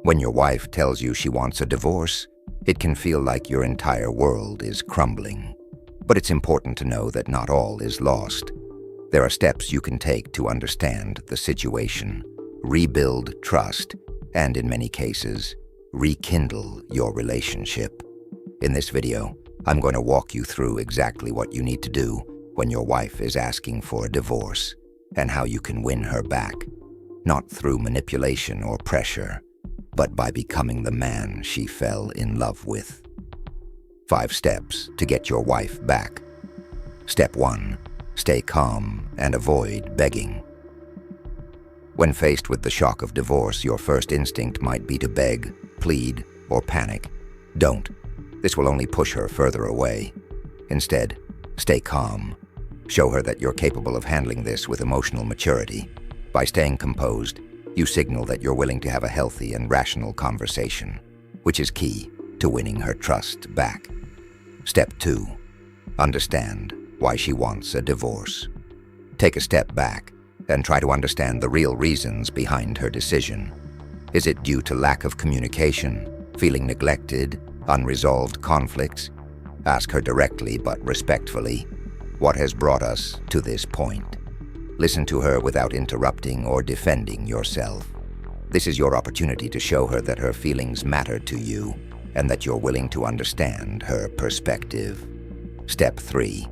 When your wife tells you she wants a divorce, it can feel like your entire world is crumbling. But it's important to know that not all is lost. There are steps you can take to understand the situation, rebuild trust, and in many cases, rekindle your relationship. In this video, I'm going to walk you through exactly what you need to do when your wife is asking for a divorce and how you can win her back, not through manipulation or pressure, but by becoming the man she fell in love with. 5 steps to get your wife back. Step 1. Stay calm and avoid begging. When faced with the shock of divorce, your first instinct might be to beg, plead, or panic. Don't. This will only push her further away. Instead, stay calm. Show her that you're capable of handling this with emotional maturity. By staying composed, you signal that you're willing to have a healthy and rational conversation, which is key to winning her trust back. Step 2. Understand why she wants a divorce. Take a step back and try to understand the real reasons behind her decision. Is it due to lack of communication, feeling neglected, unresolved conflicts? Ask her directly but respectfully, what has brought us to this point? Listen to her without interrupting or defending yourself. This is your opportunity to show her that her feelings matter to you and that you're willing to understand her perspective. Step 3.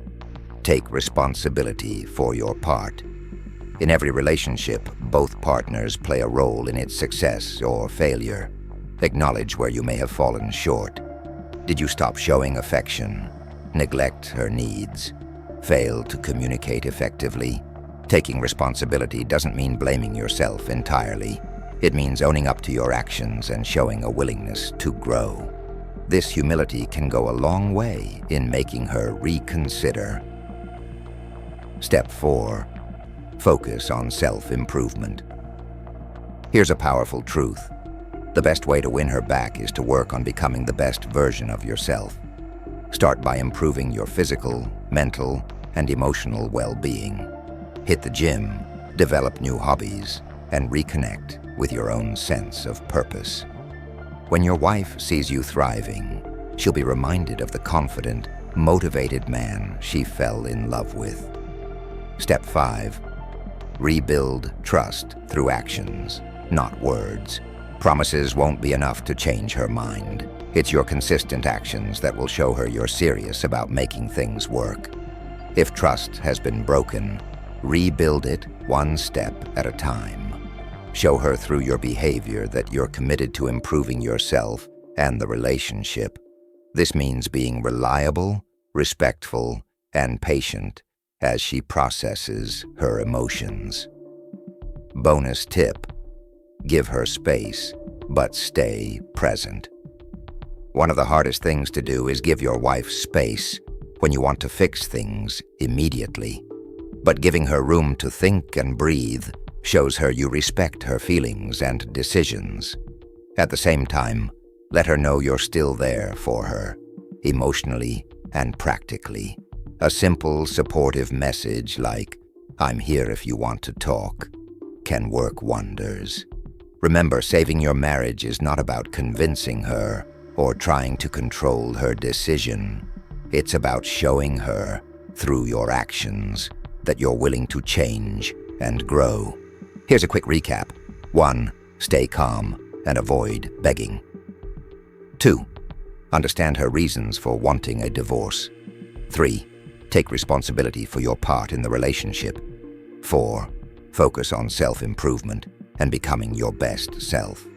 Take responsibility for your part. In every relationship, both partners play a role in its success or failure. Acknowledge where you may have fallen short. Did you stop showing affection, neglect her needs, fail to communicate effectively? Taking responsibility doesn't mean blaming yourself entirely. It means owning up to your actions and showing a willingness to grow. This humility can go a long way in making her reconsider. Step 4. Focus on self-improvement. Here's a powerful truth. The best way to win her back is to work on becoming the best version of yourself. Start by improving your physical, mental, and emotional well-being. Hit the gym, develop new hobbies, and reconnect with your own sense of purpose. When your wife sees you thriving, she'll be reminded of the confident, motivated man she fell in love with. Step 5. Rebuild trust through actions, not words. Promises won't be enough to change her mind. It's your consistent actions that will show her you're serious about making things work. If trust has been broken, rebuild it one step at a time. Show her through your behavior that you're committed to improving yourself and the relationship. This means being reliable, respectful, and patient as she processes her emotions. Bonus tip: give her space, but stay present. One of the hardest things to do is give your wife space when you want to fix things immediately. But giving her room to think and breathe shows her you respect her feelings and decisions. At the same time, let her know you're still there for her, emotionally and practically. A simple, supportive message like, "I'm here if you want to talk," can work wonders. Remember, saving your marriage is not about convincing her or trying to control her decision. It's about showing her, through your actions, that you're willing to change and grow. Here's a quick recap. 1. Stay calm and avoid begging. 2. Understand her reasons for wanting a divorce. 3. Take responsibility for your part in the relationship. 4. Focus on self-improvement and becoming your best self.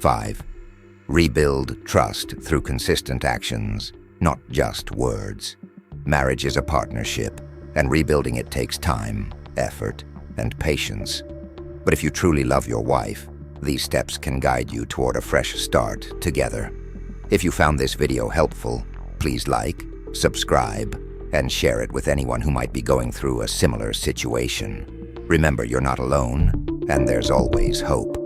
5. Rebuild trust through consistent actions, not just words. Marriage is a partnership, and rebuilding it takes time, effort, and patience. But if you truly love your wife, these steps can guide you toward a fresh start together. If you found this video helpful, please like, subscribe, and share it with anyone who might be going through a similar situation. Remember, you're not alone, and there's always hope.